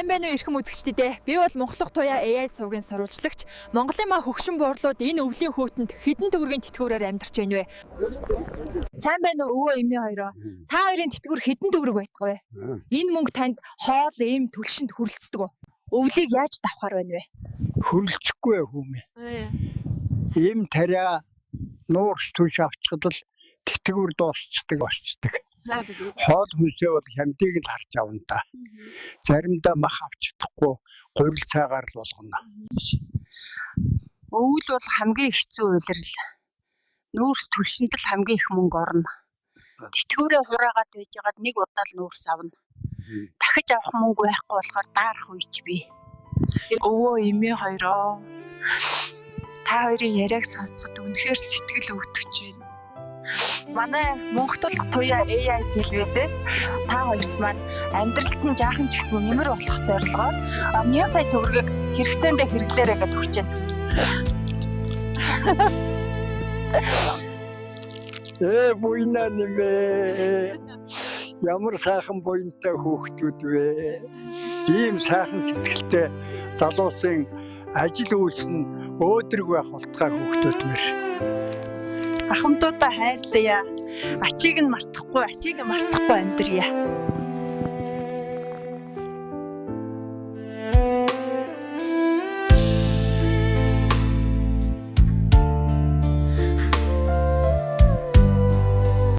Сайн байна уу эрхэм үзэгчдээ. Би бол Монголох туяа AI сувгийн сурвалжлагч. Монголын маа хөгшин буурлууд энэ өвлийн хүүтэнд хэдэн төгрөгийн тэтгэврээр амьдарч байна вэ? Сайн байна уу өвөө эмээ хоёроо. Та хоёрын тэтгэвэр хэдэн төгрөг байдаг вэ? Энэ мөнгө танд хоол, эм, түлшинд хүрэлцдэг үү? Өвлийг яаж давхаар байна вэ? Хүрэлцэхгүй хүмүү. Им тариа нуурс түлш авчихад л тэтгэвэр дуусчдаг болчдөг. Хоол хүнсээ бол хямдыг л харж авна та. Заримдаа мах авч чадахгүй гурил цаагаар л болгоно. Өвөл бол хамгийн хэцүү үйлрэл. Нүүрс түлшинд л хамгийн их мөнгө орно. Тэтгэврээ хураагаад байжгаад нэг удаа л нүүрс авна. Дахиж авах мөнгө байхгүй болохоор даарах үйч би. Өвөө эмээ хоёроо. Та хоёрын яриаг сонсоход үнэхээр сэтгэл өвдөгч байна. Манай Монголох туяа AI телевизээс та хоёрт маань амьдралд нь жаахан ч гэсэн нэмэр болох зорилгоор 1 сая төгрөгийг хэрэгцээндээ хэрэглээрэй гэж өгч байна. Буйна нэмээ. Ямар сайхан буянтай хүүхдүүд вэ. Ийм сайхан сэтгэлтэй залуусын ажил үйлс нь өөдрөг байх болтгай хүүхдүүд мэр. Ахмадуудаа хайрлая. Ачийг нь мартахгүй, ачийг нь мартахгүй амьдрья.